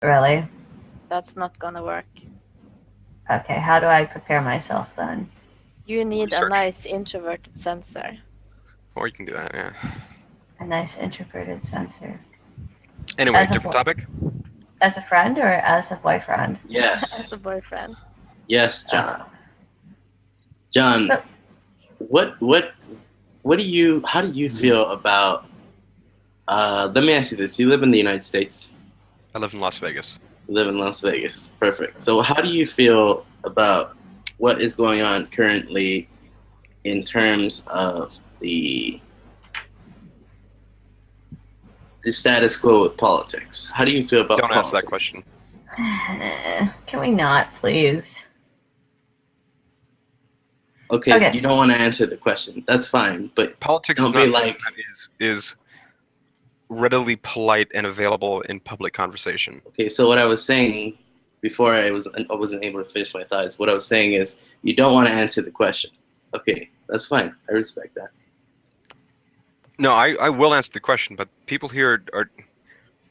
Really? That's not gonna work. Okay, how do I prepare myself then? You need a Research. nice introverted sensor. Or you can do that, yeah. A nice introverted sensor. Anyway, As a different boy- topic? As a friend or as a boyfriend? As Yes. a boyfriend. Yes, John. Uh, John, but- how do you feel about, let me ask you this. You live in the United States. I live in Las Vegas. You live in Las Vegas. Perfect. So how do you feel about what is going on currently in terms of the status quo with politics? How do you feel about Don't politics? answer that question. Can we not, please? Okay, Okay. so you don't want to answer the question. That's fine, but Politics Don't is be not like- something that is readily polite and available in public conversation. okay. So what I was saying before I wasn't able to finish my thoughts. What I was saying is you don't want to answer the question. Okay, that's fine. I respect that. No, I will answer the question, but people here are.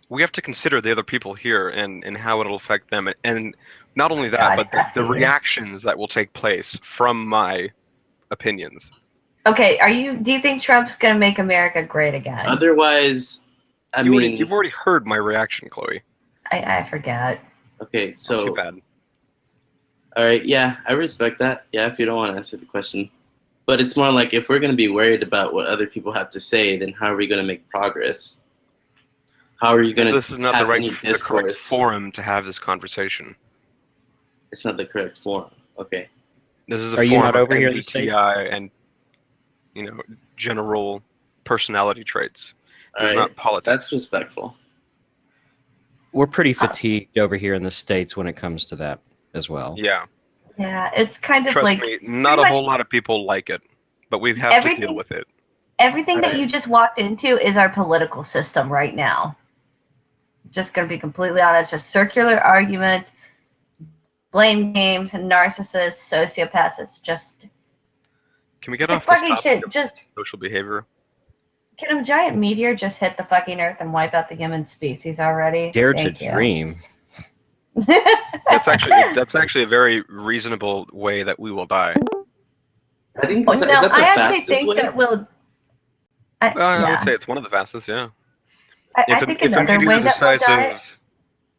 We have to consider the other people here and how it'll affect them, and not only that, God, but the yeah. reactions that will take place from my opinions. Okay, do you think Trump's gonna make America great again? Otherwise, I You've mean, already heard my reaction, Chloe. I forget. okay. Not too So bad. all right, yeah, I respect that. Yeah, if you don't want to answer the question. But it's more like if we're going to be worried about what other people have to say, then how are we going to make progress? How are you going to This is not have the any correct discourse? forum to have this conversation. It's not the correct forum. Okay. This is a Are you forum not of over here in the States? MBTI and general personality traits. All It's right. not politics. That's respectful. We're pretty fatigued over here in the States when it comes to that as well. Yeah, Yeah, it's kind of trust like me, not a pretty whole much lot of people like it, but we have to everything- deal with it. everything that Alright. you just walked into is our political system right now. Just gonna be completely honest, just circular argument, blame games, narcissists, sociopaths. It's just Can we get it's off a this fucking topic shit. of Just social behavior? can a giant meteor just hit the fucking earth and wipe out the human species already? Dare Thank to you. dream. That's actually a very reasonable way that we will die. I think Well, is no, that the I actually fastest think way? that we'll. I I would say it's one of the fastest. Yeah. I think another way that we'll die.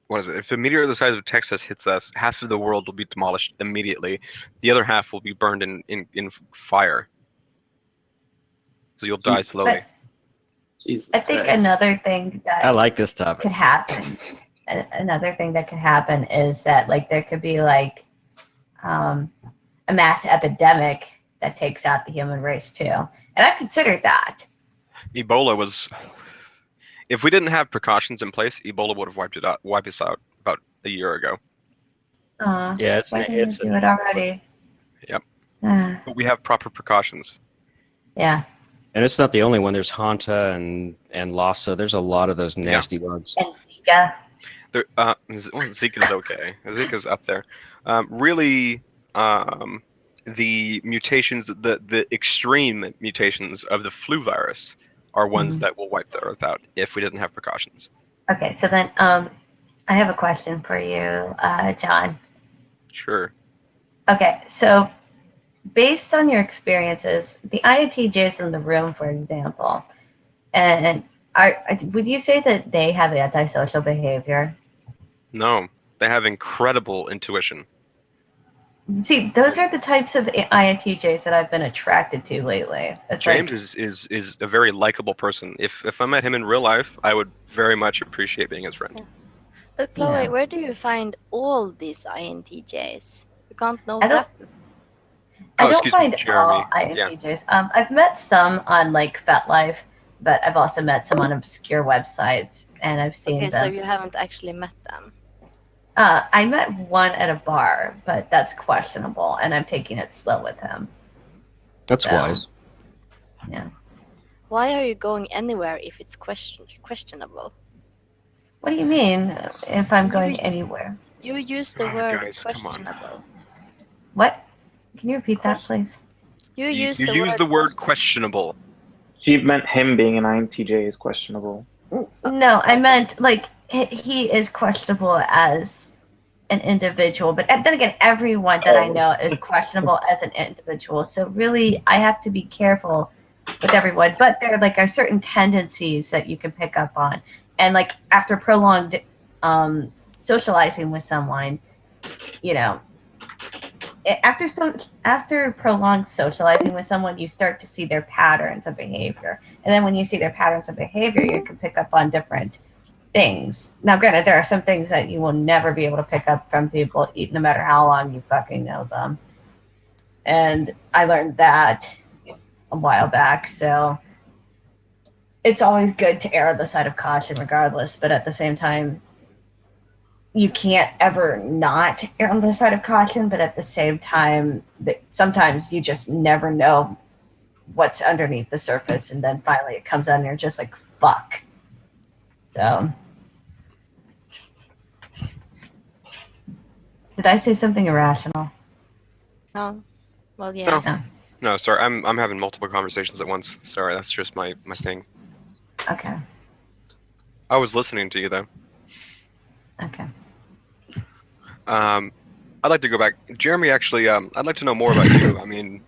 What is it? If a meteor the size of Texas hits us, half of the world will be demolished immediately. The other half will be burned in fire. So you'll die Jesus. slowly. Jesus I think Christ. another thing that I like this topic. could happen. Another thing that could happen is that like there could be like a mass epidemic that takes out the human race too, and I've considered that. Ebola was. If we didn't have precautions in place, Ebola would have wiped us out about a year ago. Yeah, Why didn't we do it already? Yep. Ah, But we have proper precautions. yeah, and it's not the only one. There's Hanta and Lhasa. There's a lot of those nasty ones. and Zika. There, Zika's okay. Zika's up there. Really, the mutations, the extreme mutations of the flu virus are ones that will wipe the earth out if we didn't have precautions. Okay, so then I have a question for you, John. Sure. Okay, so based on your experiences, the INTJs in the room, for example, and would you say that they have antisocial behavior? No, they have incredible intuition. See, those are the types of INTJs that I've been attracted to lately. It's James like, is a very likable person. If I met him in real life, I would very much appreciate being his friend. But Chloe, Yeah. where do you find all these INTJs? You can't know I don't- that. I Oh, don't excuse me, find Jeremy. all INTJs. I've met some on like FetLife, but I've also met some on obscure websites, and I've seen Okay, so them. you haven't actually met them. I met one at a bar, but that's questionable, and I'm taking it slow with him. That's So, wise. Why are you going anywhere if it's questionable? What do you mean? If I'm going anywhere? You use the Oh, word guys, come on. questionable. What? Can you repeat that, Question. please? You You use use the word questionable. She meant him being an INTJ is questionable. No, I meant like he is questionable as an individual, but then again, everyone that I know is questionable as an individual. So really, I have to be careful with everyone. But there are certain tendencies that you can pick up on, and like after prolonged socializing with someone, you know, after prolonged socializing with someone, you start to see their patterns of behavior, and then when you see their patterns of behavior, you can pick up on different things. Now, granted, there are some things that you will never be able to pick up from people, no matter how long you fucking know them. And I learned that a while back, so it's always good to err on the side of caution regardless, but at the same time, you can't ever not err on the side of caution, but at the same time, sometimes you just never know what's underneath the surface, and then finally it comes out and you're just like, fuck. So, did I say something irrational? No. Well, yeah. No. No, sorry, I'm having multiple conversations at once. Sorry, that's just my thing. Okay. I was listening to you though. Okay. I'd like to go back, Jeremy. Actually, I'd like to know more about you. I mean,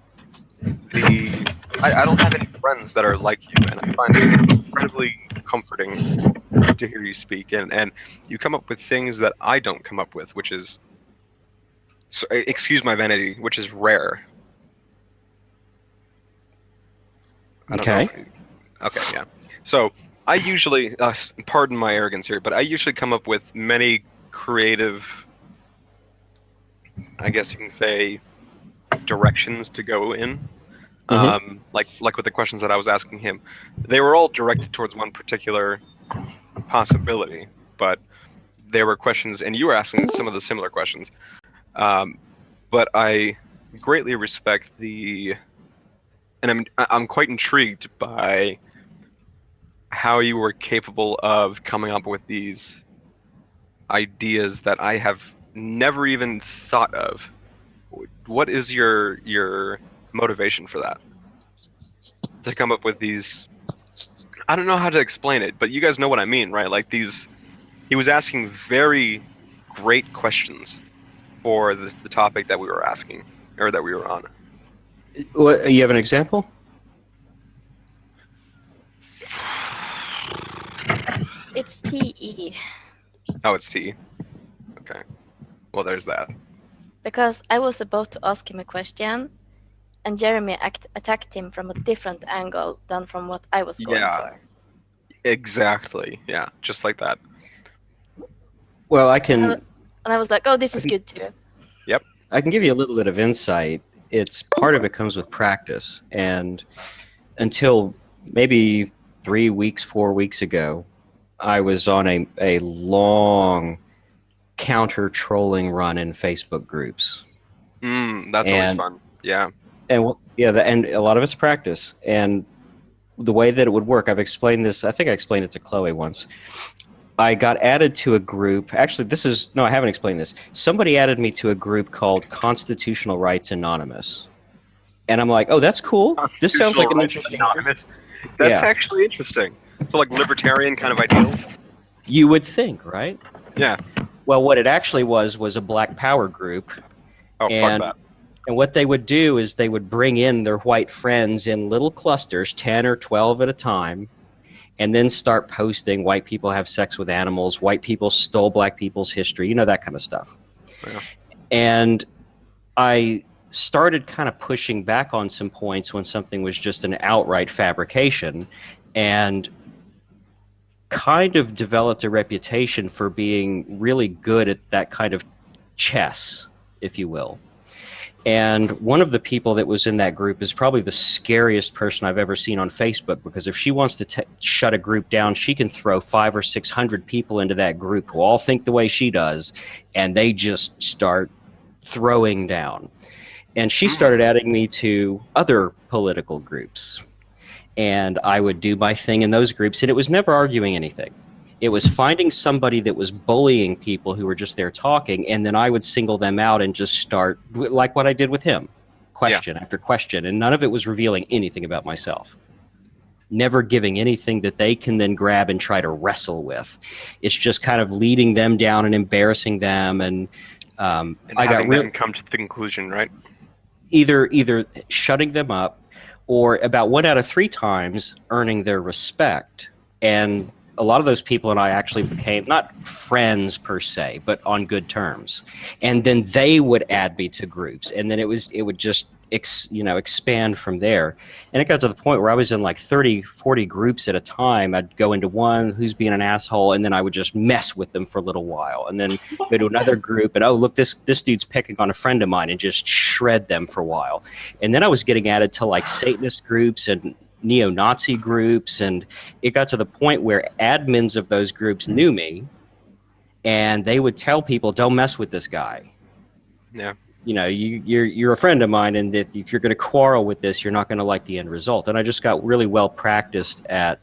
I don't have any friends that are like you, and I find it incredibly comforting to hear you speak, and you come up with things that I don't come up with, which is, so, excuse my vanity, which is rare. I don't know Okay. okay, yeah. So I usually, pardon my arrogance here, but I usually come up with many creative, I guess you can say, directions to go in. Like with the questions that I was asking him, they were all directed towards one particular possibility, but there were questions, and you were asking some of the similar questions. But I greatly respect and I'm quite intrigued by how you were capable of coming up with these ideas that I have never even thought of. What is your motivation for that? To come up with these, I don't know how to explain it, but you guys know what I mean, right? Like he was asking very great questions for the topic that we were asking, or that we were on. What, you have an example? It's TE. Oh, it's T. Okay. Well, there's that. Because I was about to ask him a question, and Jeremy attacked him from a different angle than from what I was going for. Exactly. Yeah, just like that. Well, And I was like, oh, this is good too. Yep. I can give you a little bit of insight. It's part of it comes with practice, and until maybe 4 weeks ago, I was on a long counter-trolling run in Facebook groups. That's always fun. Yeah. And and a lot of it's practice. And the way that it would work, I've explained this. I think I explained it to Chloe once. I got added to a group. Actually, I haven't explained this. Somebody added me to a group called Constitutional Rights Anonymous. And I'm like, oh, that's cool. This sounds like an interesting... Anonymous. That's actually interesting. So like libertarian kind of ideals? You would think, right? Yeah. Well, what it actually was a Black Power group. Oh, And- fuck that. And what they would do is they would bring in their white friends in little clusters, 10 or 12 at a time, and then start posting white people have sex with animals, white people stole black people's history, that kind of stuff. Yeah. And I started kind of pushing back on some points when something was just an outright fabrication, and kind of developed a reputation for being really good at that kind of chess, if you will. And one of the people that was in that group is probably the scariest person I've ever seen on Facebook, because if she wants to shut a group down, she can throw 500 or 600 people into that group who all think the way she does, and they just start throwing down. And she started adding me to other political groups. And I would do my thing in those groups, and it was never arguing anything. It was finding somebody that was bullying people who were just there talking, and then I would single them out and just start, like what I did with him, question after question, and none of it was revealing anything about myself. never giving anything that they can then grab and try to wrestle with. It's just kind of leading them down and embarrassing them, and I got them come to the conclusion, right? Either shutting them up, or about 1 out of 3 times earning their respect. And a lot of those people and I actually became not friends per se, but on good terms. And then they would add me to groups, and then it would just expand from there. And it got to the point where I was in like 30, 40 groups at a time. I'd go into one who's being an asshole, and then I would just mess with them for a little while, and then go to another group, and oh, look, this dude's picking on a friend of mine, and just shred them for a while. And then I was getting added to like Satanist groups and neo-Nazi groups, and it got to the point where admins of those groups knew me, and they would tell people, don't mess with this guy. Yeah. You're a friend of mine, and if you're going to quarrel with this, you're not going to like the end result. And I just got really well practiced at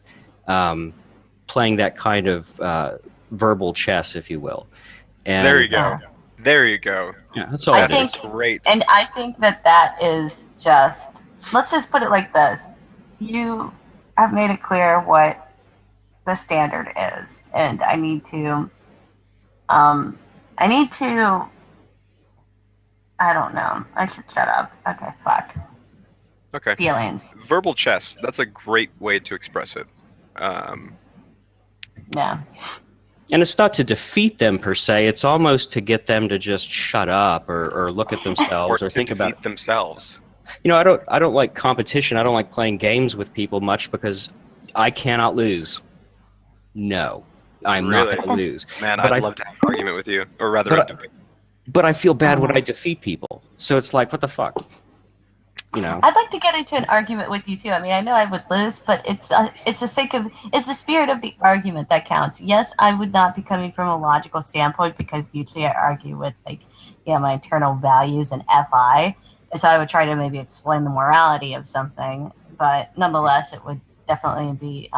playing that kind of verbal chess, if you will. And there you go. There you go. Yeah, that's all I that think, is. Great. And I think that is just, let's just put it like this. You have made it clear what the standard is, and I need to, I don't know. I should shut up. Okay, fuck. Okay. Feelings. Verbal chess. That's a great way to express it. Yeah. And it's not to defeat them per se. It's almost to get them to just shut up or look at themselves or think about themselves. I don't like competition. I don't like playing games with people much because I cannot lose. No, I'm not going to lose. Man, but I'd love to have an argument with you, or rather a debate. But I feel bad when I defeat people. So it's like, what the fuck? I'd like to get into an argument with you too. I mean, I know I would lose, but it's the spirit of the argument that counts. Yes, I would not be coming from a logical standpoint because usually I argue with my internal values and FI, and so I would try to maybe explain the morality of something. But nonetheless, it would definitely be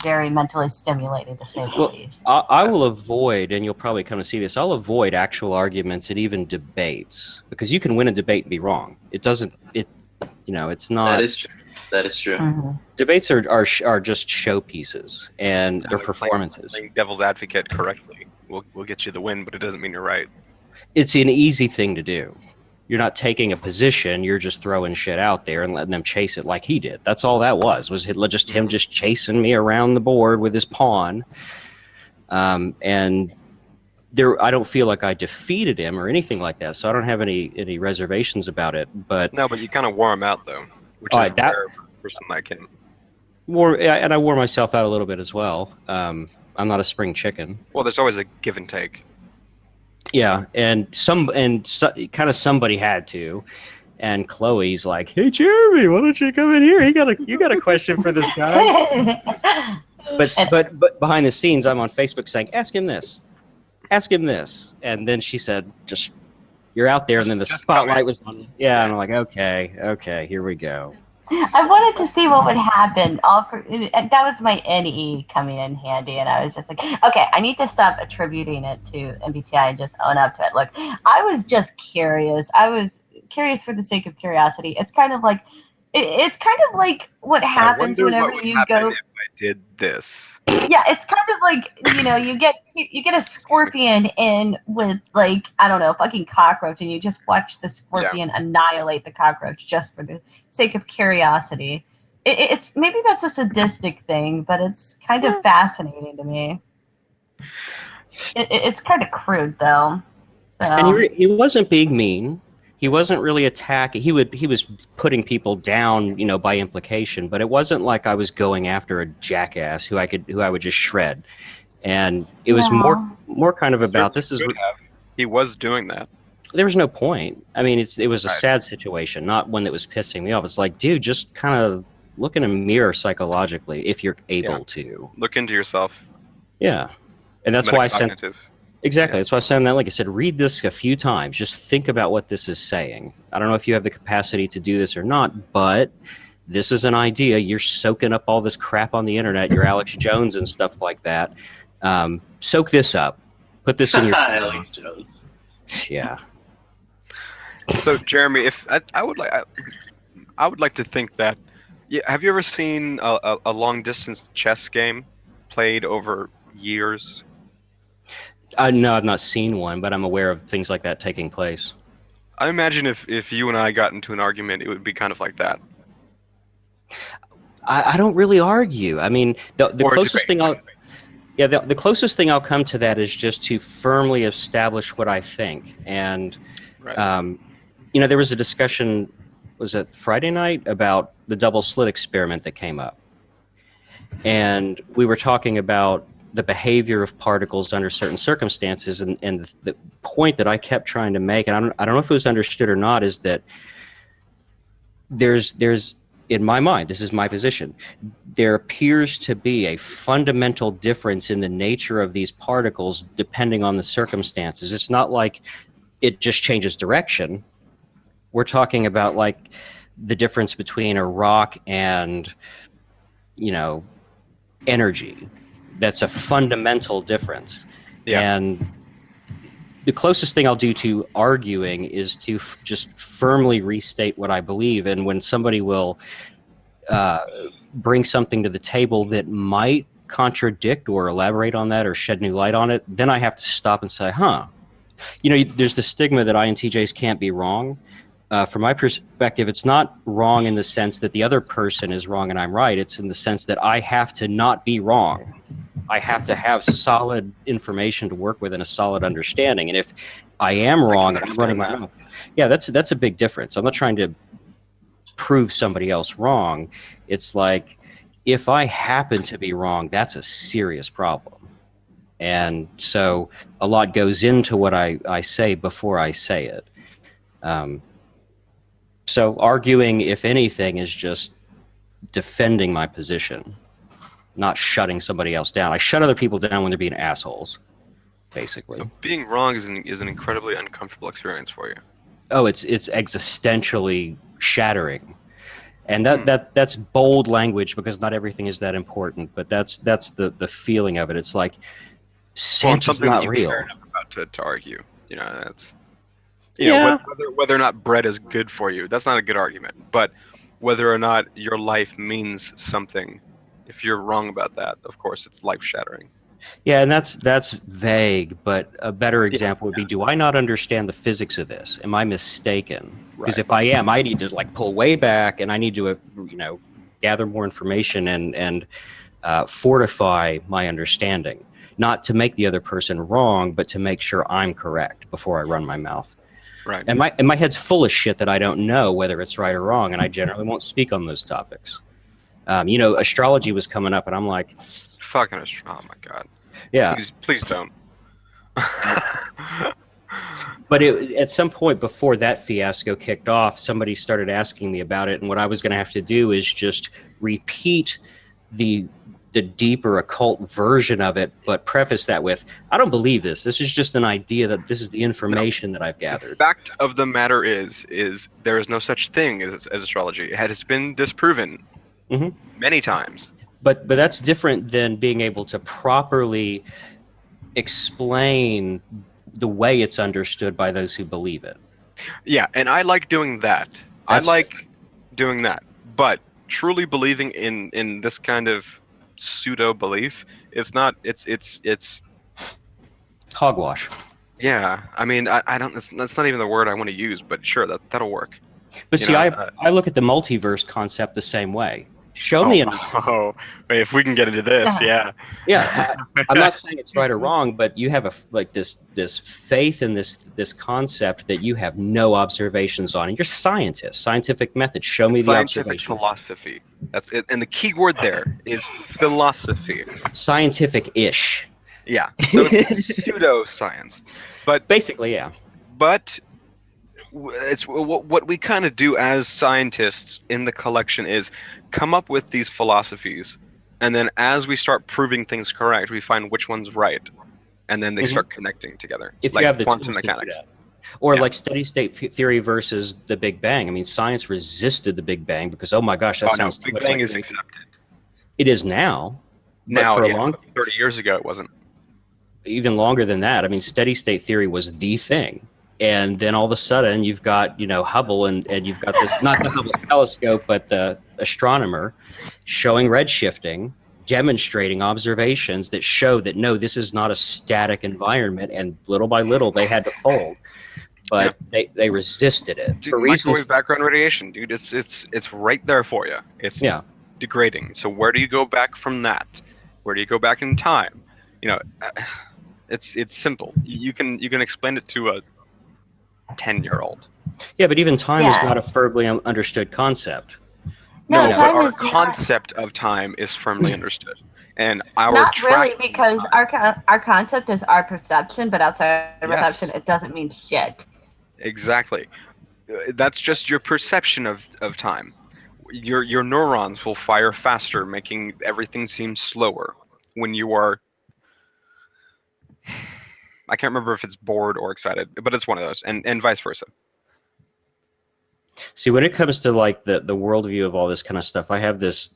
very mentally stimulating, to say the least. I will avoid, and you'll probably come to see this, I'll avoid actual arguments and even debates, because you can win a debate and be wrong. It's not... That is true. Mm-hmm. Debates are just showpieces, and they're performances. Playing devil's advocate correctly will get you the win, but it doesn't mean you're right. It's an easy thing to do. You're not taking a position. You're just throwing shit out there and letting them chase it like he did. That's all that was just him just chasing me around the board with his pawn. And I don't feel like I defeated him or anything like that, so I don't have any reservations about it. But no, but you kind of wore him out, though, which is rare for a person like him. And I wore myself out a little bit as well. I'm not a spring chicken. Well, there's always a give and take. Yeah, and kind of somebody had to, and Chloe's like, "Hey, Jeremy, why don't you come in here? You got a question for this guy?" but behind the scenes, I'm on Facebook saying, "Ask him this, and then she said, "Just you're out there," and then the spotlight was on. Yeah, and I'm like, "Okay, here we go." I wanted to see what would happen. That was my NE coming in handy, and I was just like, okay, I need to stop attributing it to MBTI and just own up to it. Look, I was just curious. I was curious for the sake of curiosity. It's kind of like what happens whenever you go. If I did this. Yeah, it's kind of like, you get a scorpion in with fucking cockroach, and you just watch the scorpion annihilate the cockroach just for the sake of curiosity. It's maybe that's a sadistic thing, but it's kind of fascinating to me. It's kind of crude though. So. And he wasn't being mean. He wasn't really attacking. He was putting people down, by implication. But it wasn't like I was going after a jackass who I would just shred. And it was more kind of about this is. He was doing that. There was no point. I mean, it was a sad situation, not one that was pissing me off. It's like, dude, just kind of look in a mirror psychologically if you're able to. Look into yourself. Yeah, and that's why I sent. Exactly. That's why I sent that link. I said, read this a few times. Just think about what this is saying. I don't know if you have the capacity to do this or not, but this is an idea. You're soaking up all this crap on the internet. You're Alex Jones and stuff like that. Soak this up. Put this in your Alex Jones. Yeah. So, Jeremy, if I would like to think that Yeah, have you ever seen a long distance chess game played over years? No, I've not seen one, but I'm aware of things like that taking place. I imagine if you and I got into an argument, it would be kind of like that. I don't really argue. I mean, the Or closest debate. the closest thing I'll come to that is just to firmly establish what I think. And Right. there was a discussion, was it Friday night, about the double slit experiment that came up, and we were talking about the behavior of particles under certain circumstances, and the point that I kept trying to make, and I don't know if it was understood or not, is that there's in my mind, this is my position, there appears to be a fundamental difference in the nature of these particles depending on the circumstances. It's not like it just changes direction. We're talking about like the difference between a rock and, energy. That's a fundamental difference. Yeah. And the closest thing I'll do to arguing is to just firmly restate what I believe. And when somebody will bring something to the table that might contradict or elaborate on that or shed new light on it, then I have to stop and say, there's the stigma that INTJs can't be wrong. From my perspective, it's not wrong in the sense that the other person is wrong and I'm right. It's in the sense that I have to not be wrong. I have to have solid information to work with and a solid understanding. And if I am wrong and I'm running my mouth, that's a big difference. I'm not trying to prove somebody else wrong. It's like, if I happen to be wrong, that's a serious problem. And so a lot goes into what I say before I say it. So arguing, if anything, is just defending my position, not shutting somebody else down. I shut other people down when they're being assholes, basically. So being wrong is an incredibly uncomfortable experience for you. Oh, it's existentially shattering. And that's bold language because not everything is that important, but that's the feeling of it. It's like Santa's not real. Fair enough about to argue. That's Yeah. whether or not bread is good for you. That's not a good argument. But whether or not your life means something, if you're wrong about that, of course, it's life shattering. Yeah, and that's vague, but a better example would be, do I not understand the physics of this? Am I mistaken? Because if I am, I need to pull way back, and I need to gather more information and fortify my understanding, not to make the other person wrong, but to make sure I'm correct before I run my mouth. Right. And my head's full of shit that I don't know whether it's right or wrong, and I generally won't speak on those topics. Astrology was coming up, and I'm like, fucking, oh my god. Yeah. Please don't. But at some point before that fiasco kicked off, somebody started asking me about it, and what I was going to have to do is just repeat the deeper occult version of it, but preface that with, I don't believe this. This is just an idea, that this is the information that I've gathered. The fact of the matter is there is no such thing as astrology. It has been disproven many times. But that's different than being able to properly explain the way it's understood by those who believe it. Yeah, and I like doing that. Doing that. But truly believing in this kind of pseudo belief, it's hogwash. Yeah, I mean, I don't. That's not even the word I want to use, but sure, that'll work. But I look at the multiverse concept the same way. Show me if we can get into this, yeah. I'm not saying it's right or wrong, but you have this faith in this concept that you have no observations on, and you're scientists. Scientific method. Show me the observation. Scientific philosophy. That's it, and the key word there is philosophy. Scientific-ish. Yeah, so it's pseudoscience, but basically, yeah. But it's what we kind of do as scientists in the collection is come up with these philosophies, and then as we start proving things correct, we find which one's right, and then they start connecting together. If like you have the quantum tools to mechanics, do that. Or like steady state theory versus the Big Bang. I mean, science resisted the Big Bang because, oh my gosh, that sounds too Big much Bang like is crazy. accepted. It is now. Now, for a yeah, long, 30 years ago, it wasn't. Even longer than that. I mean, steady state theory was the thing. And then all of a sudden, you've got, Hubble, and you've got this, not the Hubble telescope, but the astronomer showing redshifting, demonstrating observations that show that, no, this is not a static environment, and little by little, they had to fold. But they resisted it. Dude, microwave background radiation, dude, it's right there for you. It's degrading. So where do you go back from that? Where do you go back in time? It's simple. You can explain it to a 10-year-old. Yeah, but even time is not a firmly understood concept. No, but our concept of time is firmly understood, and our not really, because our concept is our perception, but outside of perception, it doesn't mean shit. Exactly. That's just your perception of time. Your neurons will fire faster, making everything seem slower when you are. I can't remember if it's bored or excited, but it's one of those, and vice versa. See, when it comes to like the worldview of all this kind of stuff, I have this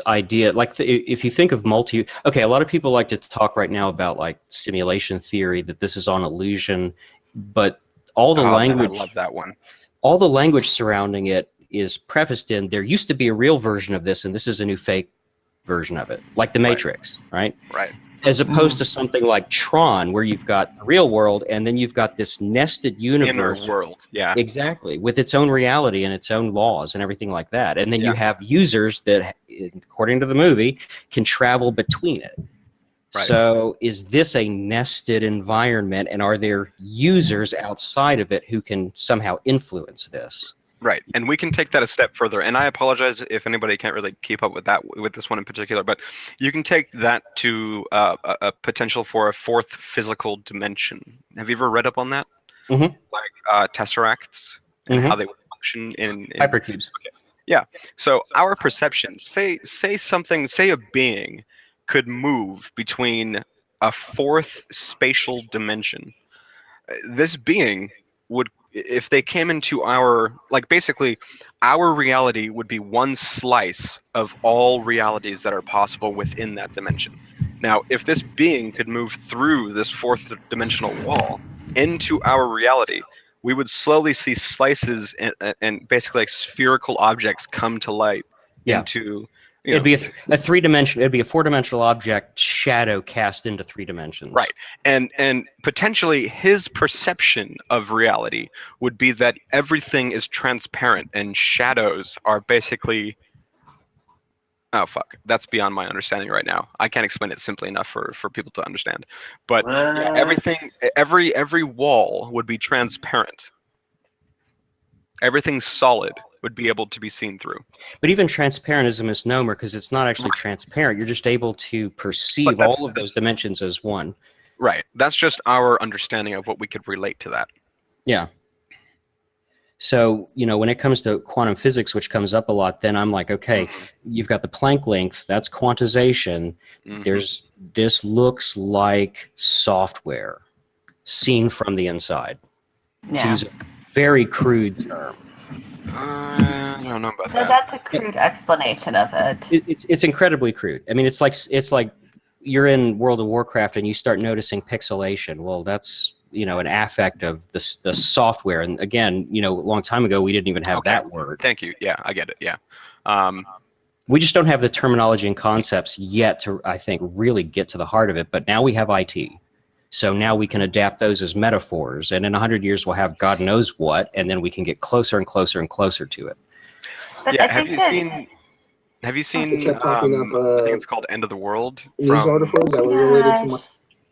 idea, like if you think of a lot of people like to talk right now about like simulation theory, that this is on illusion, but all the language, I love that one. All the language surrounding it is prefaced in, there used to be a real version of this, and this is a new fake version of it, like the Matrix, right? Right. As opposed to something like Tron, where you've got the real world, and then you've got this nested universe. Inner world, yeah. Exactly, with its own reality and its own laws and everything like that. And then you have users that, according to the movie, can travel between it. Right. So is this a nested environment, and are there users outside of it who can somehow influence this? Right, and we can take that a step further. And I apologize if anybody can't really keep up with this one in particular, but you can take that to a potential for a fourth physical dimension. Have you ever read up on that? Mm-hmm. Like tesseracts and how they would function in hypercubes. Okay. Yeah. So our perception, say a being could move between a fourth spatial dimension. This being would, if they came into our reality would be one slice of all realities that are possible within that dimension. Now, if this being could move through this fourth dimensional wall into our reality, we would slowly see slices and basically like spherical objects come to light into. It'd be a 3-dimensional. It'd be a 4-dimensional object shadow cast into 3 dimensions. Right, and potentially his perception of reality would be that everything is transparent and shadows are basically. Oh fuck! That's beyond my understanding right now. I can't explain it simply enough for people to understand. But everything, every wall would be transparent. Everything solid would be able to be seen through. But even transparent is a misnomer, because it's not actually transparent. You're just able to perceive all of those dimensions as one. Right. That's just our understanding of what we could relate to that. Yeah. So, when it comes to quantum physics, which comes up a lot, then I'm like, okay, you've got the Planck length, that's quantization. Mm-hmm. This looks like software seen from the inside. Yeah. To use a very crude term. I don't know about that. That's a crude explanation of it. It's incredibly crude. I mean, it's like you're in World of Warcraft and you start noticing pixelation. Well, that's an affect of the software. And again, a long time ago we didn't even have that word. Thank you. Yeah, I get it. Yeah. We just don't have the terminology and concepts yet to, I think, really get to the heart of it. But now we have IT. So now we can adapt those as metaphors, and in 100 years we'll have God knows what, and then we can get closer and closer and closer to it. But have you seen? I think it's called End of the World. News articles that were related to my.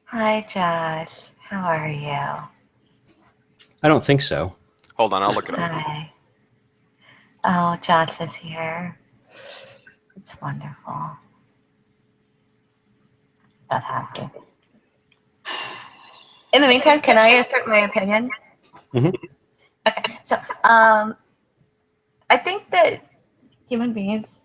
Hi, Josh. How are you? I don't think so. Hold on, I'll look it up. Hi. Oh, Josh is here. It's wonderful. That happened. In the meantime, can I assert my opinion? Mm-hmm. Okay, so I think that human beings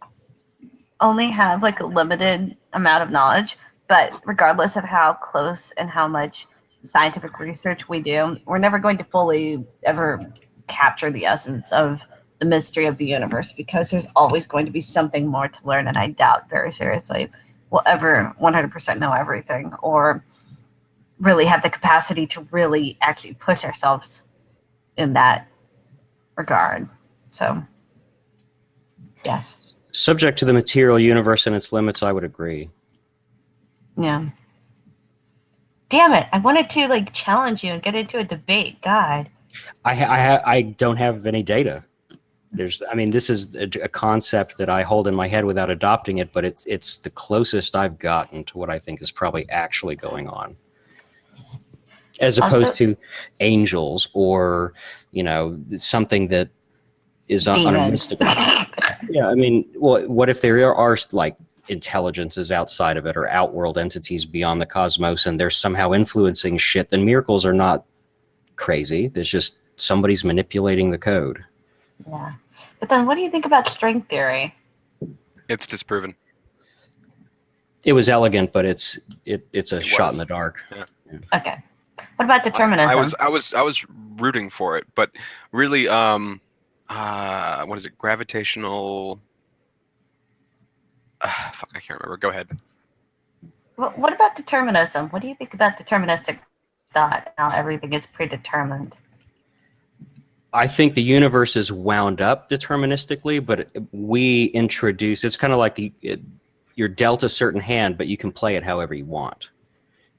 only have like a limited amount of knowledge, but regardless of how close and how much scientific research we do, we're never going to fully ever capture the essence of the mystery of the universe, because there's always going to be something more to learn, and I doubt very seriously we'll ever 100% know everything, or really have the capacity to really actually push ourselves in that regard. So, yes. Subject to the material universe and its limits, I would agree. Yeah. Damn it! I wanted to like challenge you and get into a debate. God. I don't have any data. This is a concept that I hold in my head without adopting it, but it's the closest I've gotten to what I think is probably actually going on, as opposed to angels or something that is on a mystical. Yeah, I mean, well, what if there are like intelligences outside of it or outworld entities beyond the cosmos, and they're somehow influencing shit? Then miracles are not crazy. There's just somebody's manipulating the code. Yeah. But then what do you think about string theory? It's disproven. It was elegant, but it's a shot in the dark. Yeah. Okay. What about determinism? I was rooting for it, but really, what is it? Gravitational. Fuck, I can't remember. Go ahead. Well, what about determinism? What do you think about deterministic thought? How everything is predetermined? I think the universe is wound up deterministically, but we introduce. It's kind of like you're dealt a certain hand, but you can play it however you want,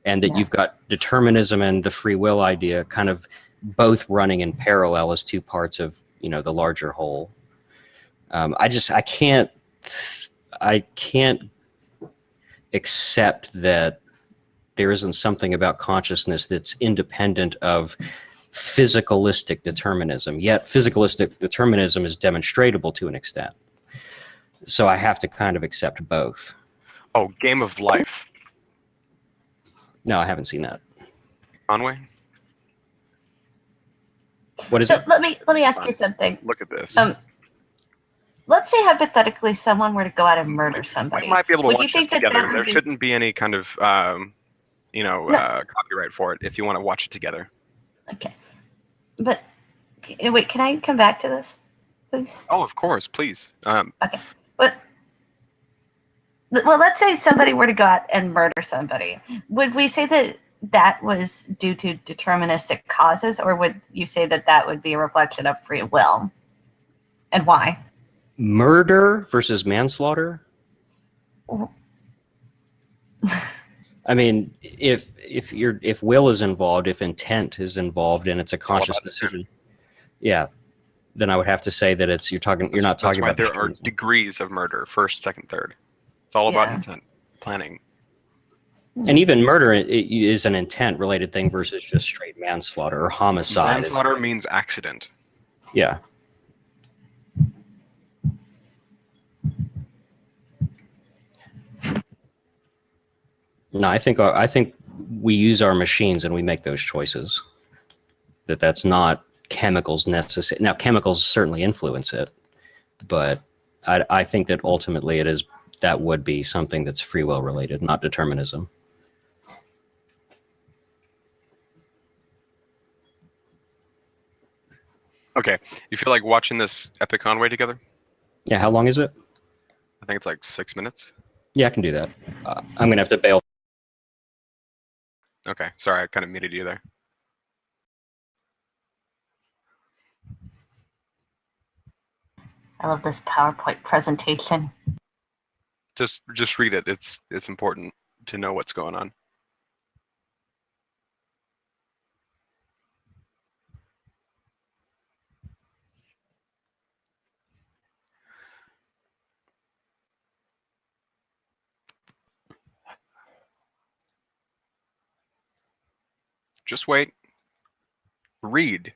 and that you've got determinism and the free will idea kind of both running in parallel as two parts of the larger whole. I can't accept that there isn't something about consciousness that's independent of physicalistic determinism. Yet physicalistic determinism is demonstratable to an extent. So I have to kind of accept both. Oh, Game of Life. No, I haven't seen that. Conway? What is it? Let me ask you something. Look at this. Let's say hypothetically someone were to go out and murder somebody. We might be able to Would watch you think this that together. that There would be... shouldn't be any kind of copyright for it if you want to watch it together. Okay. But wait, can I come back to this, please? Oh, of course, please. Okay. Well, let's say somebody were to go out and murder somebody. Would we say that that was due to deterministic causes, or would you say that that would be a reflection of free will? And why? Murder versus manslaughter? I mean, if will is involved, if intent is involved, and it's a conscious decision, then I would have to say that you're not talking about. There are degrees of murder: first, second, third. It's all about intent, planning. And even murder is an intent-related thing versus just straight manslaughter or homicide. Manslaughter means accident. Yeah. No, I think we use our machines and we make those choices. That's not chemicals necessary. Now, chemicals certainly influence it, but I think that ultimately that would be something that's free will related, not determinism. Okay, you feel like watching this Epic Conway together? Yeah, how long is it? I think it's like 6 minutes. Yeah, I can do that. I'm going to have to bail. Okay, sorry, I kind of muted you there. I love this PowerPoint presentation. Just read it. It's important to know what's going on. Just wait. Read.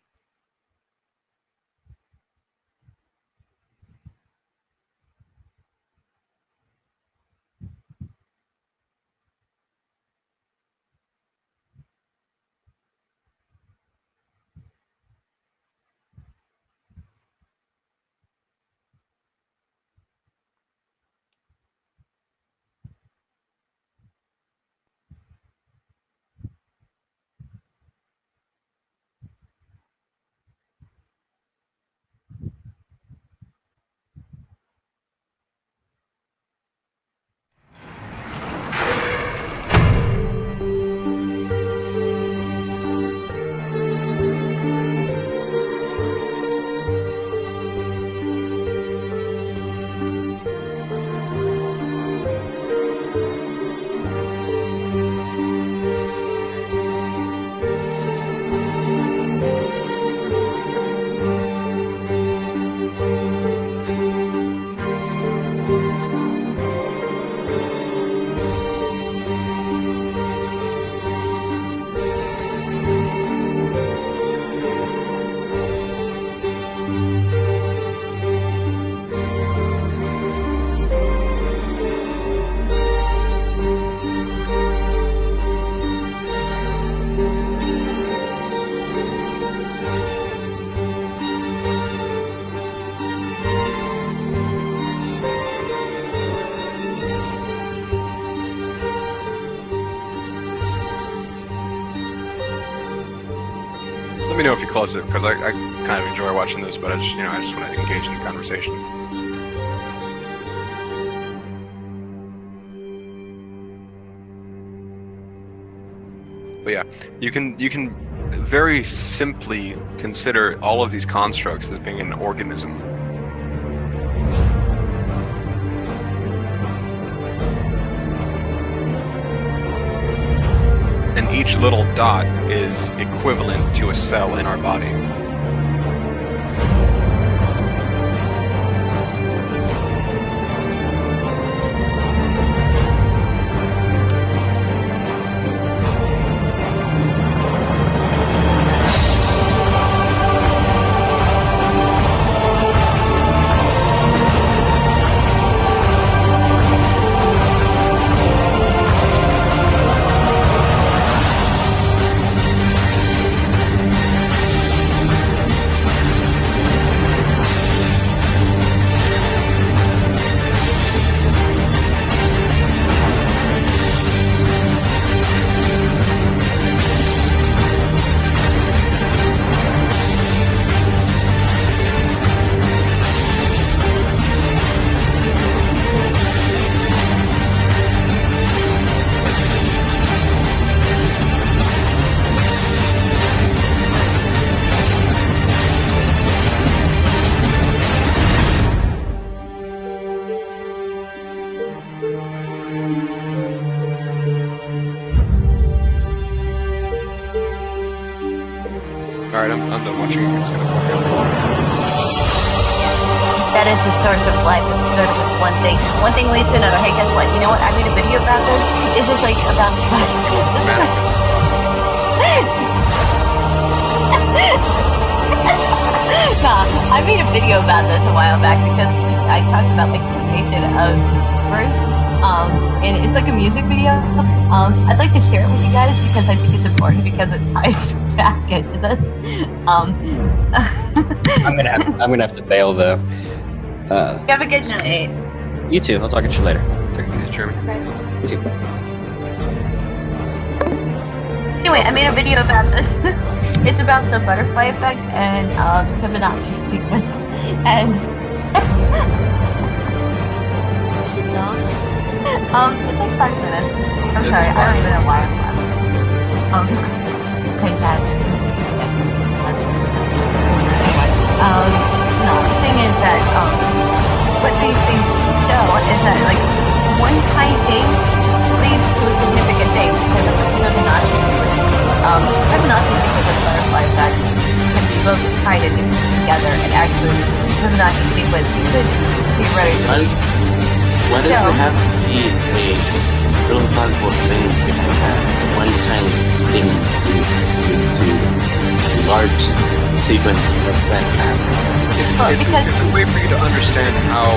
Let me know if you close it, because I kind of enjoy watching this, but I just want to engage in the conversation. But yeah, you can very simply consider all of these constructs as being an organism. And each little dot is equivalent to a cell in our body. Alright, I'm done watching it. It's gonna fuck up. That is the source of life. It started with one thing. One thing leads to another. Hey, guess what? You know what? I made a video about this. This is like about Nah, I made a video about this a while back because I talked about like the creation of Bruce. And it's like a music video. I'd like to share it with you guys because I think it's important because it ties back into this. I'm gonna have to bail though. Have a good night. You too. I'll talk to you later. Take it easy, Jeremy. You too. Anyway, I made a video about this. It's about the butterfly effect and Fibonacci sequence. And Is it long? it's like 5 minutes. I'm It's sorry, I don't fine. even know why I'm laughing. Okay, guys, just to get it's fun. Anyway, no, the thing is that what these things show is that like one tiny thing leads to a significant thing because of the Fibonacci sequence. Fibonacci sequence and butterfly effect can be both tied together, and actually Fibonacci sequence could theoretically Why does there have to be a philosophical thing behind that? One tiny thing leads to a large sequence of events happening. It's because- a way for you to understand how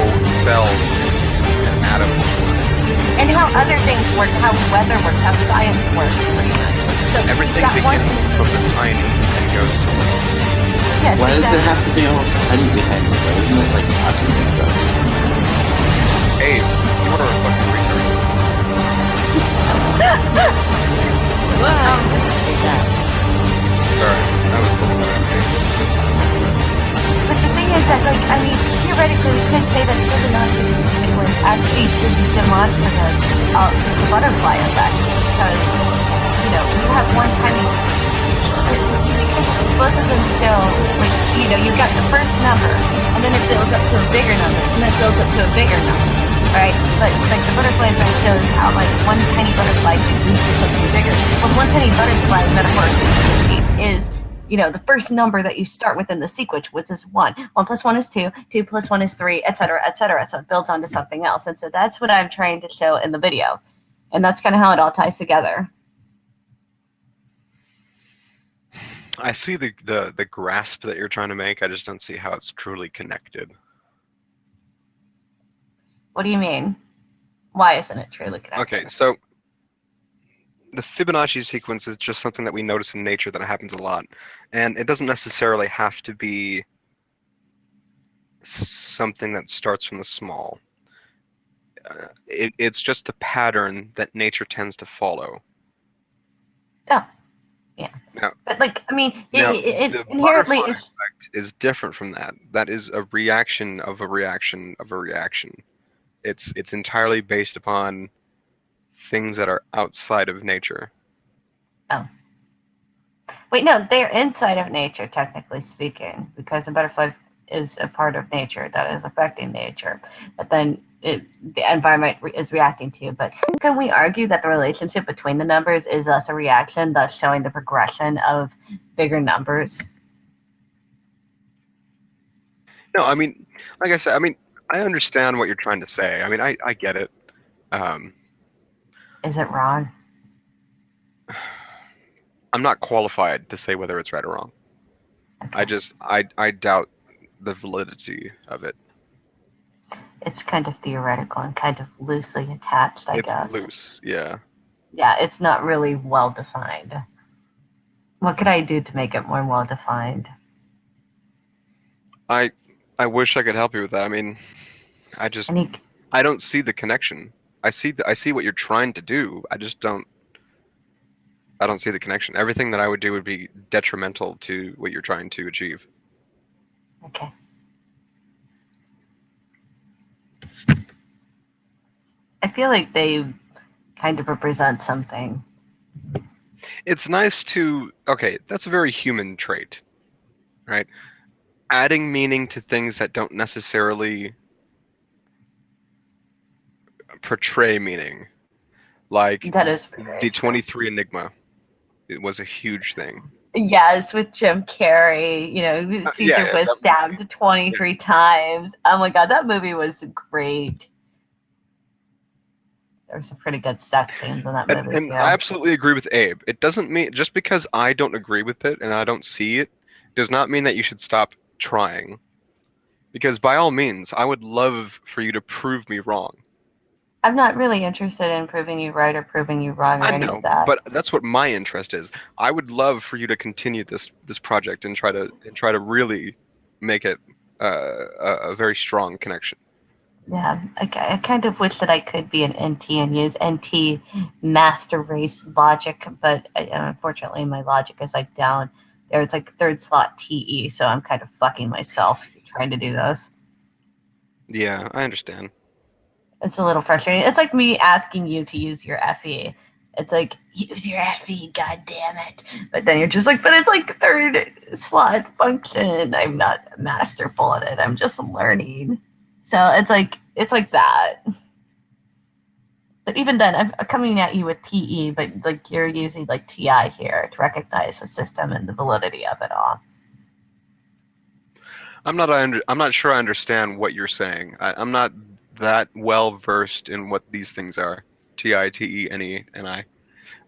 cells and atoms work. and how other things work, how weather works, how science works, pretty much. So Everything that one, begins from the tiny and goes to the large. yes, Why does there exactly. have to be all study behind it? Though? Isn't it like atoms and stuff? Hey, you are a fucking retard. Wow. Sorry, that was the one I made. But the thing is that, like, I mean, theoretically, we could say that Fibonacci sequence actually is demonstrative of the butterfly effect because, you know, you have one tiny. Because both of them show, like, you know, you've got the first number, and then it builds up to a bigger number, and then it builds up to a bigger number, right? But, like, the butterfly effect shows how, like, one tiny butterfly can lead to something bigger. Well, one tiny butterfly, metaphorically speaking, is, you know, the first number that you start with in the sequence, which is 1. 1 plus 1 is 2, 2 plus 1 is 3, etc., etc. So it builds onto something else. And so that's what I'm trying to show in the video. And that's kind of how it all ties together. I see the grasp that you're trying to make. I just don't see how it's truly connected. What do you mean? Why isn't it truly connected? Okay, so the Fibonacci sequence is just something that we notice in nature that happens a lot. And it doesn't necessarily have to be something that starts from the small. It's just a pattern that nature tends to follow. Oh, yeah. Now, But but like, I mean, Now, it the inherently butterfly effect is different from that. That is a reaction of a reaction of a reaction. It's entirely based upon things that are outside of nature. wait, no, they're inside of nature, technically speaking, because a butterfly is a part of nature that is affecting nature. But then the environment is reacting to. But can we argue that the relationship between the numbers is thus a reaction, thus showing the progression of bigger numbers? No, I mean, like I said, I mean, I understand what you're trying to say. I mean, I get it. Is it wrong? I'm not qualified to say whether it's right or wrong. Okay. I doubt the validity of it. It's kind of theoretical and kind of loosely attached, I It's guess. loose, yeah. Yeah, it's not really well defined. What could I do to make it more well defined? I wish I could help you with that. I mean, I don't see the connection. I see what you're trying to do. I don't see the connection. Everything that I would do would be detrimental to what you're trying to achieve. Okay. I feel like they kind of represent something. It's nice to, okay, that's a very human trait, right? Adding meaning to things that don't necessarily portray meaning. Like That is the 23 Enigma. It was a huge thing. Yes, with Jim Carrey, Caesar was stabbed 23 times. Oh my god, that movie was great. There were some pretty good sex scenes in that movie. And I absolutely agree with Abe. It doesn't mean, just because I don't agree with it and I don't see it, does not mean that you should stop trying. Because by all means, I would love for you to prove me wrong. I'm not really interested in proving you right or proving you wrong or any of that. But that's what my interest is. I would love for you to continue this project and try to really make it a very strong connection. Yeah, I kind of wish that I could be an NT and use NT master race logic, but unfortunately my logic is like down there. It's like third slot TE, so I'm kind of fucking myself trying to do those. Yeah, I understand. It's a little frustrating. It's like me asking you to use your FE. It's like, use your FE, god damn it. But then you're just like, but it's like third slot function. I'm not masterful at it. I'm just learning. So it's like that. But even then, I'm coming at you with TE, but like you're using like TI here to recognize the system and the validity of it all. I'm not sure I understand what you're saying. I'm not that well versed in what these things are. TI, TE, NE, NI.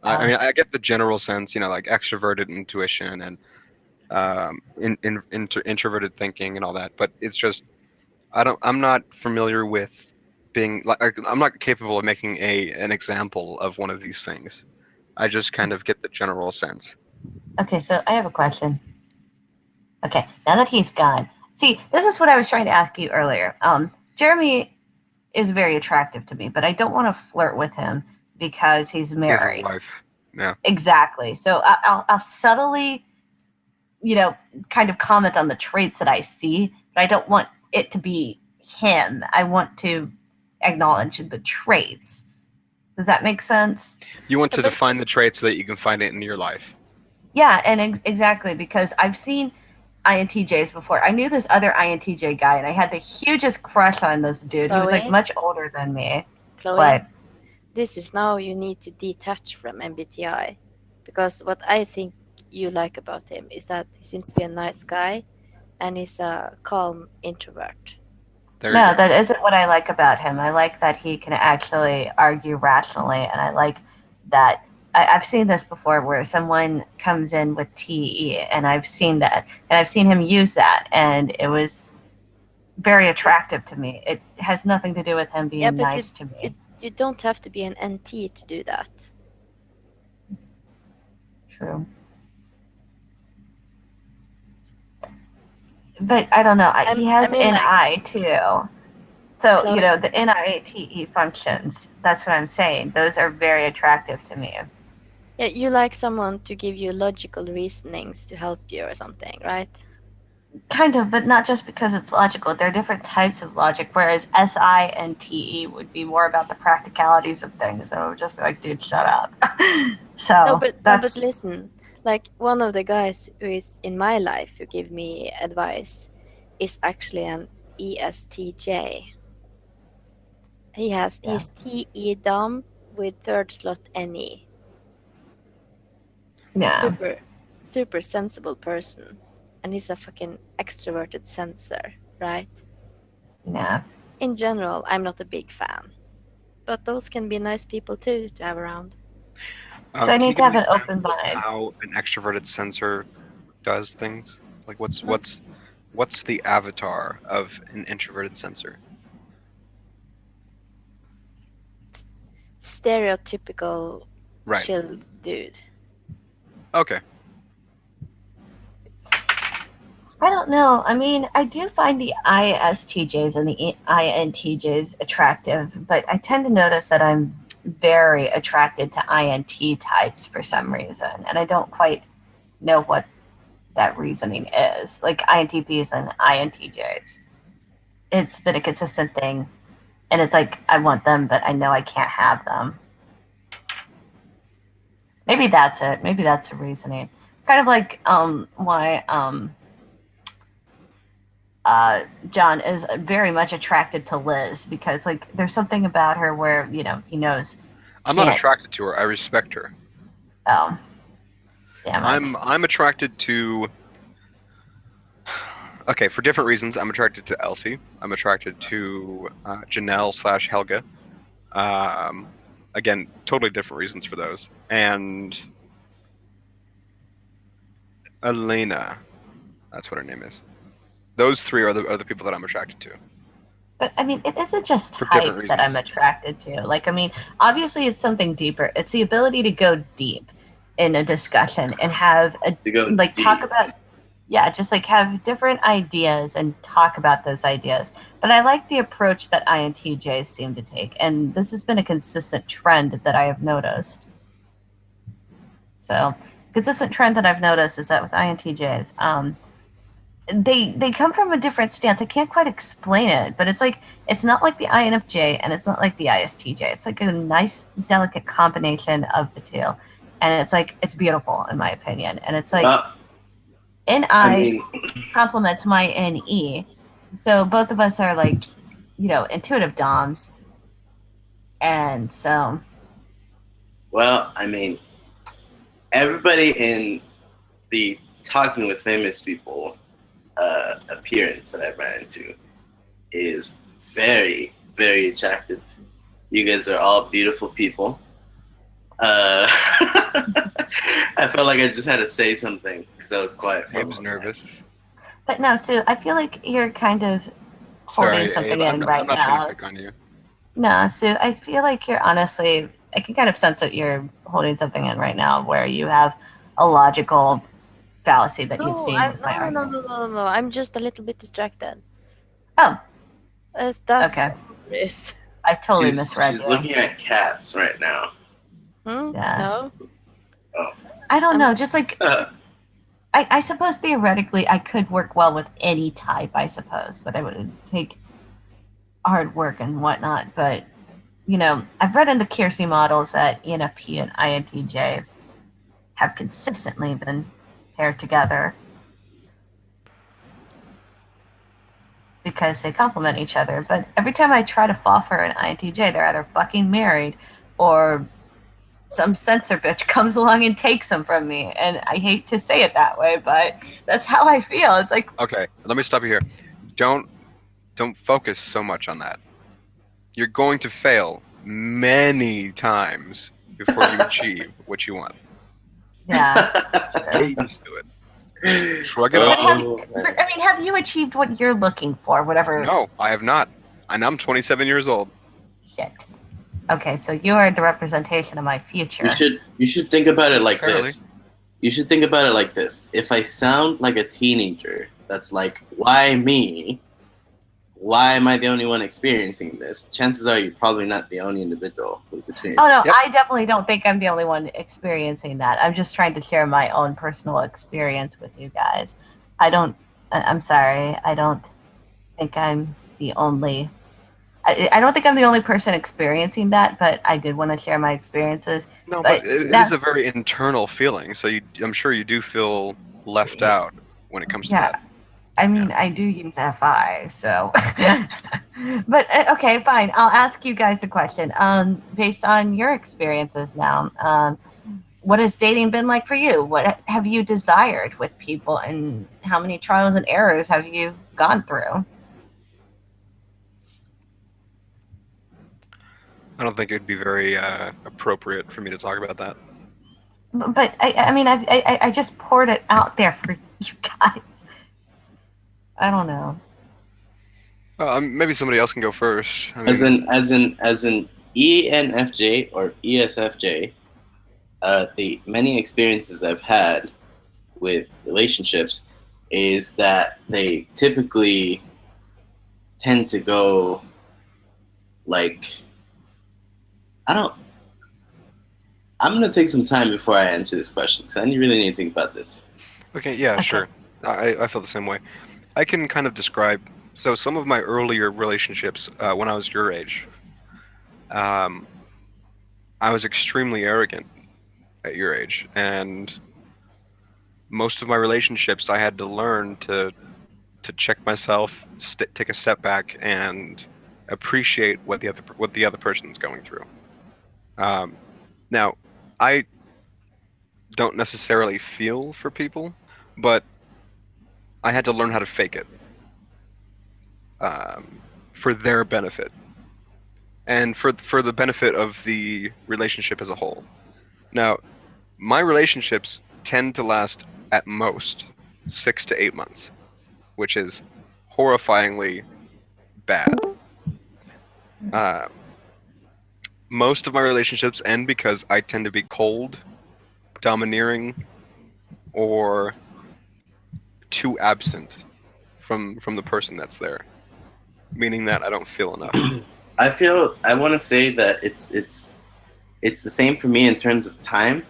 I mean, I get the general sense, like extroverted intuition and introverted thinking and all that, but it's just I'm not familiar with being like I'm not capable of making an example of one of these things. I just kind of get the general sense. Okay, so I have a question. Okay, now that he's gone, see, this is what I was trying to ask you earlier. Jeremy is very attractive to me, but I don't want to flirt with him because he's married. He has a wife. Yeah. Exactly. So I'll subtly, kind of comment on the traits that I see, but I don't want it to be him. I want to acknowledge the traits. Does that make sense? You want to define the traits so that you can find it in your life. Yeah, and exactly, because I've seen INTJs before. I knew this other INTJ guy, and I had the hugest crush on this dude. Chloe? He was like much older than me. Chloe, But this is now you need to detach from MBTI, because what I think you like about him is that he seems to be a nice guy, and he's a calm introvert. No, that isn't what I like about him. I like that he can actually argue rationally, and I like that. I've seen this before where someone comes in with TE, and I've seen that, and I've seen him use that, and it was very attractive to me. It has nothing to do with him being nice to me. You don't have to be an NT to do that. True. But I don't know. He has NI too. So, Chloe. The NIATE functions, that's what I'm saying. Those are very attractive to me. Yeah, you like someone to give you logical reasonings to help you or something, right? Kind of, but not just because it's logical. There are different types of logic, whereas SI and TE would be more about the practicalities of things. And it would just be like, dude, shut up. So No, but that's listen, like one of the guys who is in my life who give me advice is actually an ESTJ. He's TE Dom with third slot NE. yeah. Super sensible person, and he's a fucking extroverted sensor, right? Yeah. In general, I'm not a big fan, but those can be nice people too to have around. So I Can you need to give have an an open example of mind. how an extroverted sensor does things? Like what's the avatar of an introverted sensor? Stereotypical Right. chill dude. Okay. I don't know. I mean, I do find the ISTJs and the INTJs attractive, but I tend to notice that I'm very attracted to INT types for some reason, and I don't quite know what that reasoning is. Like INTPs and INTJs. It's been a consistent thing, and it's like I want them, but I know I can't have them. Maybe that's it. Maybe that's the reasoning. Kind of like why John is very much attracted to Liz, because like there's something about her where he knows. I'm not Can't. attracted to her. I respect her. Oh, damn it. I'm attracted to. Okay, for different reasons, I'm attracted to Elsie. I'm attracted to Janelle/Helga. Again, totally different reasons for those. And Elena, that's what her name is. Those three are the people that I'm attracted to. But I mean, it isn't just For different type that I'm reasons. attracted to. Like, I mean, obviously it's something deeper. It's the ability to go deep in a discussion and have To go like deep. talk about, yeah, just like have different ideas and talk about those ideas. But I like the approach that INTJs seem to take, and this has been a consistent trend that I have noticed. So, consistent trend that I've noticed is that with INTJs, they come from a different stance. I can't quite explain it, but it's like it's not like the INFJ and it's not like the ISTJ. It's like a nice, delicate combination of the two, and it's like it's beautiful in my opinion. And it's like NI I mean, complements my NE, so both of us are like intuitive DOMs, and so well, I mean, everybody in the talking with famous people appearance that I ran into is very, very attractive. You guys are all beautiful people. I felt like I just had to say something because I was quiet. For a Abe's moment. nervous. But no, Sue, I feel like you're kind of holding Sorry, something Abe, in right I'm not trying now. to pick on you. No, Sue, I feel like you're honestly, I can kind of sense that you're holding something in right now where you have a logical fallacy that you've seen with my argument. No. I'm just a little bit distracted. Oh, That's okay. it. I totally misread She's you. looking at cats right now. Yeah. No? I don't know, just like, Uh, I suppose theoretically I could work well with any type, I suppose, but it would take hard work and whatnot. But, I've read in the Keirsey models that ENFP and INTJ have consistently been paired together because they complement each other. But every time I try to fall for an INTJ, they're either fucking married or some censor bitch comes along and takes them from me. And I hate to say it that way, but that's how I feel. It's like, Okay, let me stop you here. Don't focus so much on that. You're going to fail many times before you achieve what you want. yeah. Get used to it. Shrug it But off. have you achieved what you're looking for? Whatever. No, I have not. And I'm 27 years old. Shit. Okay, so you are the representation of my future. you should think about it like Necessarily. this. You should think about it like this. If I sound like a teenager that's like, why me? why am I the only one experiencing this? Chances are you're probably not the only individual who's experiencing Oh no, Yep. I definitely don't think I'm the only one experiencing that. I'm just trying to share my own personal experience with you guys. I'm sorry. I don't think I'm the only. I don't think I'm the only person experiencing that, but I did want to share my experiences. No, But but it that- is a very internal feeling. So I'm sure you do feel left out when it comes to Yeah. that. I mean, I do use FI, so. But okay, fine. I'll ask you guys a question. Based on your experiences now, what has dating been like for you? What have you desired with people, and how many trials and errors have you gone through? I don't think it'd be very appropriate for me to talk about that. But I mean, I just poured it out there for you guys. I don't know. Maybe somebody else can go first. I mean, As in ENFJ or ESFJ, the many experiences I've had with relationships is that they typically tend to go like, I'm going to take some time before I answer this question because I really need to think about this. okay, yeah, Okay. sure. I feel the same way. I can kind of describe. So some of my earlier relationships, when I was your age, I was extremely arrogant at your age, and most of my relationships, I had to learn to check myself, take a step back, and appreciate what the other person's going through. Now, I don't necessarily feel for people, but I had to learn how to fake it for their benefit and for the benefit of the relationship as a whole. Now, my relationships tend to last at most 6 to 8 months, which is horrifyingly bad. Most of my relationships end because I tend to be cold, domineering, or too absent from the person that's there, meaning that I don't feel enough. I want to say that it's the same for me in terms of time,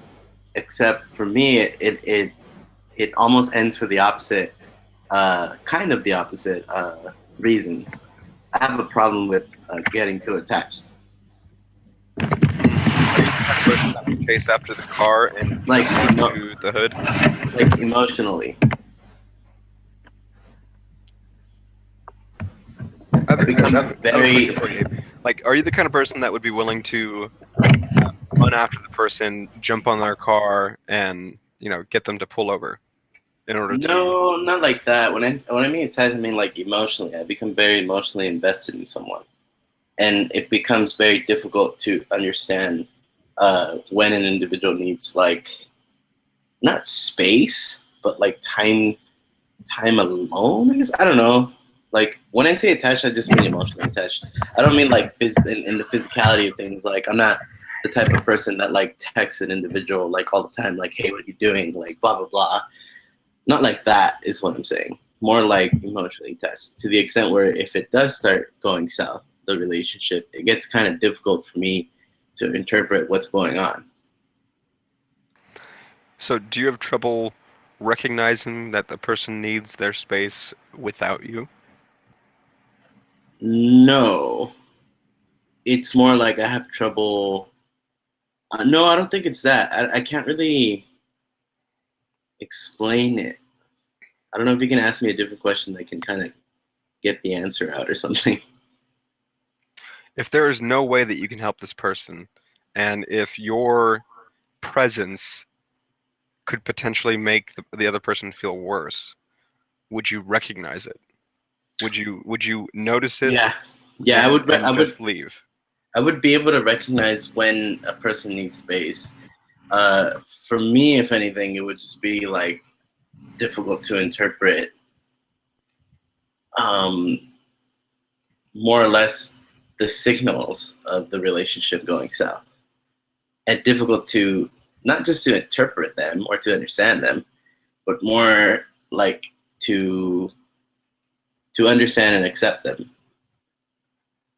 except for me it almost ends for the opposite, kind of the opposite reasons. I have a problem with getting too attached. Are you the kind of person that would chase after the car and Like, jump into the hood? Like emotionally. I've become a very- question for you. Like, are you the kind of person that would be willing to run after the person, jump on their car, and get them to pull over in order to? No, not like that. When I mean attached, I mean like emotionally. I become very emotionally invested in someone, and it becomes very difficult to understand when an individual needs like not space, but like time alone. I guess I don't know. Like when I say attached, I just mean emotionally attached. I don't mean like in the physicality of things. Like I'm not the type of person that like texts an individual like all the time, like, "Hey, what are you doing?" Like blah blah blah. Not like that is what I'm saying. More like emotionally attached to the extent where if it does start going south, the relationship, it gets kind of difficult for me to interpret what's going on. So, do you have trouble recognizing that the person needs their space without you? No, it's more like I have trouble. No, I don't think it's that. I can't really explain it. I don't know if you can ask me a different question that can kind of get the answer out or something. If there is no way that you can help this person, and if your presence could potentially make the other person feel worse, would you recognize it? Would you notice it? Yeah, I would just leave. I would be able to recognize when a person needs space. For me, if anything, it would just be like difficult to interpret. More or less the signals of the relationship going south, and difficult to not just to interpret them or to understand them, but more like to understand and accept them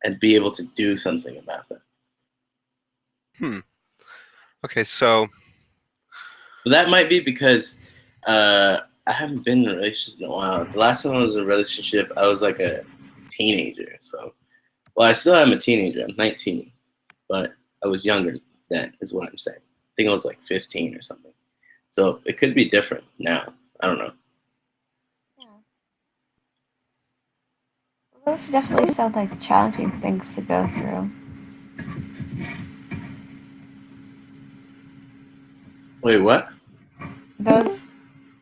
and be able to do something about that. Okay, so That might be because I haven't been in a relationship in a while. The last time I was in a relationship, I was like a teenager. So, well, I still am a teenager. I'm 19, but I was younger then, is what I'm saying. I think I was like 15 or something. So it could be different now. I don't know. Those definitely sound like challenging things to go through. Wait, what? Those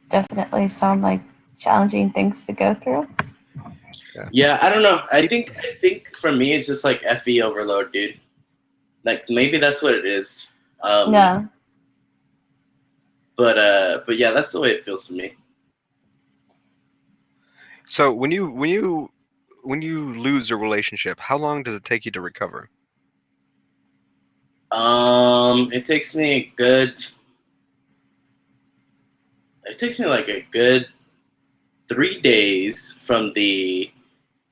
definitely sound like challenging things to go through. Yeah, I don't know. I think for me it's just like FE overload, dude. Like maybe that's what it is. No. But yeah, that's the way it feels to me. So when you lose a relationship, how long does it take you to recover? It takes me like a good 3 days from the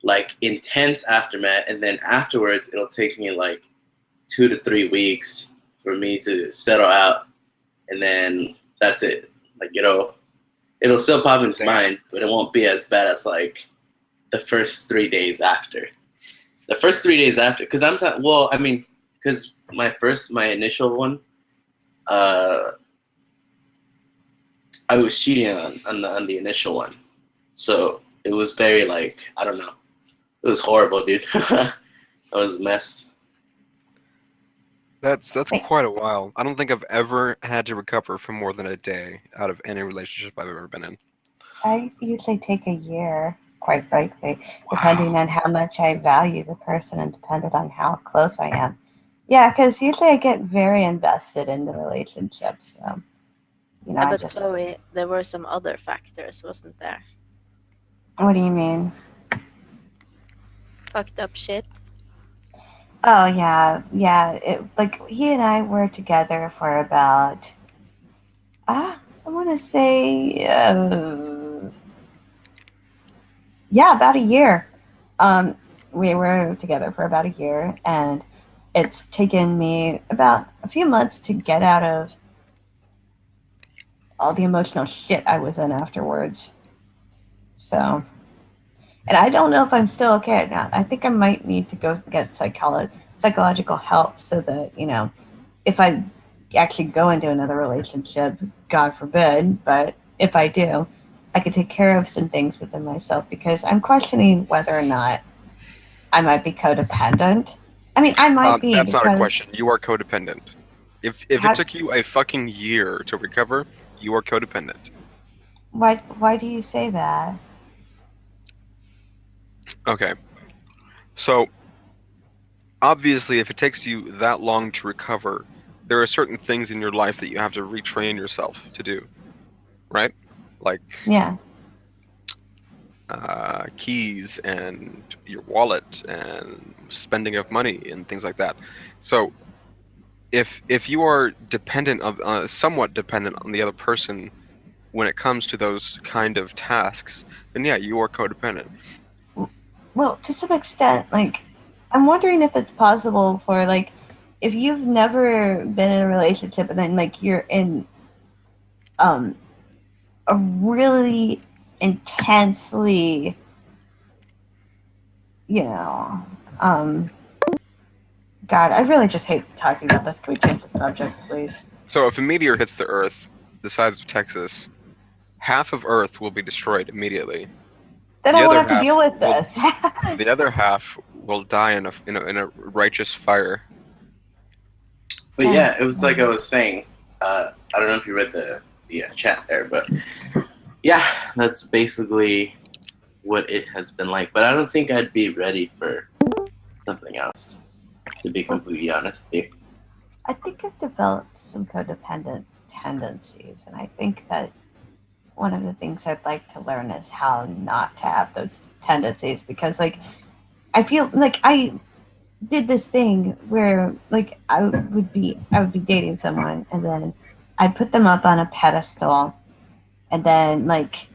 like intense aftermath, and then afterwards it'll take me like 2 to 3 weeks for me to settle out, and then that's it. Like it'll still pop into mind, but it won't be as bad as like the first 3 days after. The first 3 days after, because because my initial one, I was cheating on the initial one, so it was very like, I don't know, it was horrible, dude. That was a mess. That's quite a while. I don't think I've ever had to recover for more than a day out of any relationship I've ever been in. I usually take a year, quite frankly, depending on how much I value the person and depending on how close I am. Yeah, because usually I get very invested in the relationship. So, But Chloe, there were some other factors, wasn't there? What do you mean? Fucked up shit. Oh yeah. Like he and I were together for about, I want to say, about a year. We were together for about a year, and it's taken me about a few months to get out of all the emotional shit I was in afterwards. So, and I don't know if I'm still okay or not. I think I might need to go get psychological help so that, if I actually go into another relationship, God forbid, but if I do, I could take care of some things within myself, because I'm questioning whether or not I might be codependent. I mean, I might be. That's not a question. You are codependent. If it took you a fucking year to recover, you are codependent. Why do you say that? Okay. So, obviously, if it takes you that long to recover, there are certain things in your life that you have to retrain yourself to do, right? Like, yeah, keys and your wallet and spending of money and things like that. So, if you are somewhat dependent on the other person when it comes to those kind of tasks, then yeah, you are codependent. well, to some extent, like, I'm wondering if it's possible for, like, if you've never been in a relationship and then, like, you're in a really intensely, God, I really just hate talking about this. Can we change the subject, please? So if a meteor hits the Earth the size of Texas, half of Earth will be destroyed immediately. Then I won't have to deal with this. The other half will die in a righteous fire. But yeah, it was like I was saying. I don't know if you read the chat there, but yeah, that's basically what it has been like. But I don't think I'd be ready for something else, to be completely honest with you. I think I've developed some codependent tendencies, and I think that one of the things I'd like to learn is how not to have those tendencies, because, like, I feel like I did this thing where, like, I would be dating someone, and then I'd put them up on a pedestal, and then, like,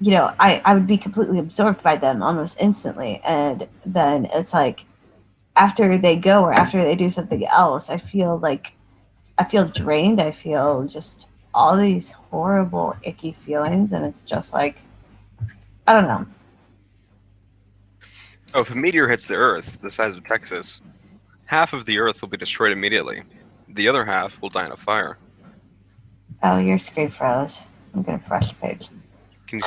I would be completely absorbed by them almost instantly, and then it's like after they go or after they do something else, I feel drained. I feel just all these horrible, icky feelings, and it's just like, I don't know. Oh, if a meteor hits the Earth the size of Texas, half of the Earth will be destroyed immediately. The other half will die in a fire. Oh, your screen froze. I'm gonna refresh the page. Can you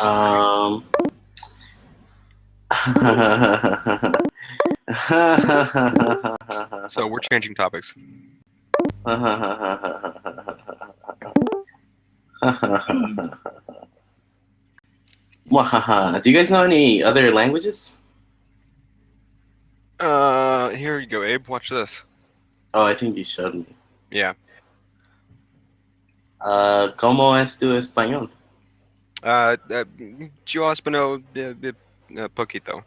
So we're changing topics. Wahaha. Do you guys know any other languages? Here you go, Abe. Watch this. Oh, I think you showed me. Yeah. ¿Cómo es tu español? Yo hablo poquito.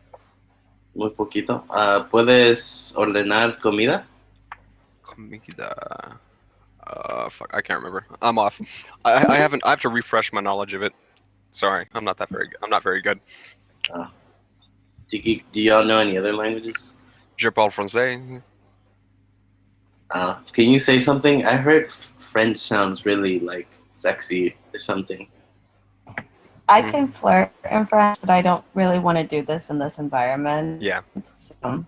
Muy poquito. ¿Puedes ordenar comida? Comida. Fuck, I can't remember. I'm off. I haven't. I have to refresh my knowledge of it. Sorry, I'm not very good. Do y'all know any other languages? Je parle français. Can you say something? I heard French sounds really like sexy or something. I can flirt in French, but I don't really want to do this in this environment. Yeah. So.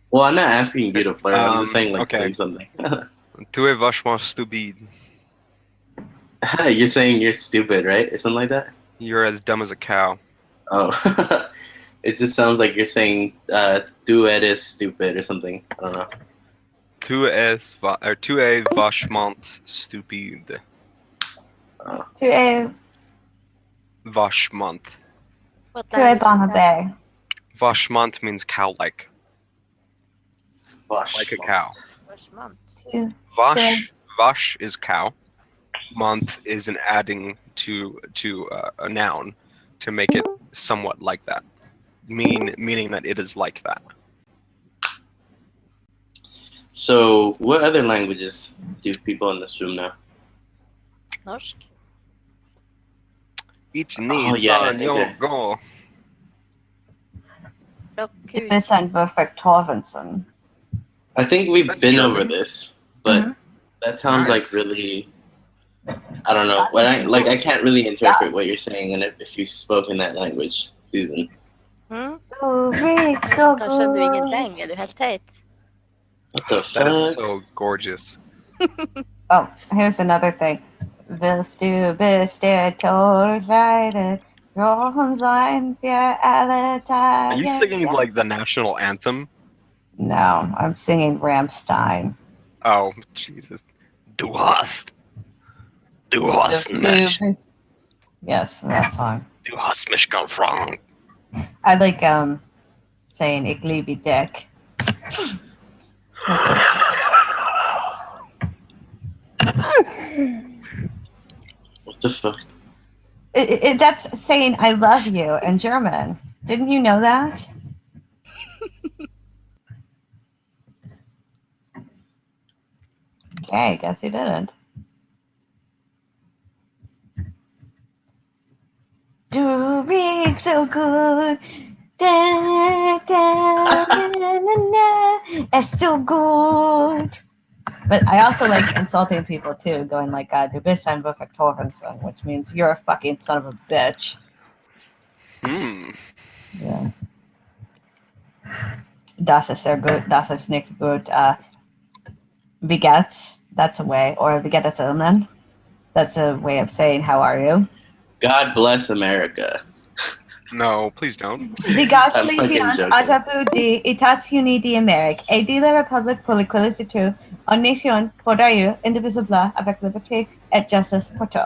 Well, I'm not asking you to flirt. I'm just saying, okay. say something. Tu es vachement stupide. You're saying you're stupid, right? Or something like that? You're as dumb as a cow. Oh. It just sounds like you're saying, tu eres stupid or something. I don't know. Tu es vachement stupide. Tu es Vachement. Bonabé. Vachement means cow-like. Vash. Like a cow. Vachement. Vash is cow. Month is an adding to a noun to make it somewhat like that. Meaning that it is like that. So, what other languages do people in this room know? Norsk. Each needs go. Vincent Perfect Torvenson. I think we've that been German? over this, but Mhm. that sounds Nice. like really. I don't know. I can't really interpret what you're saying, and if you spoke in that language, Susan. Oh, Rick, so Da skjønner du good. ingenting. Er du helt teit? What the That is fuck? so gorgeous. Oh, here's another thing. Willst du bist der Tod leidet, Rochen sein für alle Are Tage. you singing like the national anthem? No, I'm singing Rammstein. Oh, Jesus. Du hast mich. Yes, that song. Du hast mich gefragt. I like saying Ich liebe dich. What the fuck? That's saying I love you in German. Didn't you know that? Okay, guess you didn't. Du riechst so good. Da, da, na, na, na. It's so good. But I also like insulting people too, going like, du bist ein Perfect Torvenson, which means you're a fucking son of a bitch. Hmm. Yeah. Das ist sehr gut, das ist nicht gut. Wie geht's? That's a way. Or wie geht es Ihnen? That's a way of saying, how are you? God bless America. No, please don't. Di gall I'm fucking llwyddiant joking. a dabu di Etats Unis d'Amérique et de la République pour l'équalité en nation pour d'ailleurs indivisible avec liberté et justice pour tous.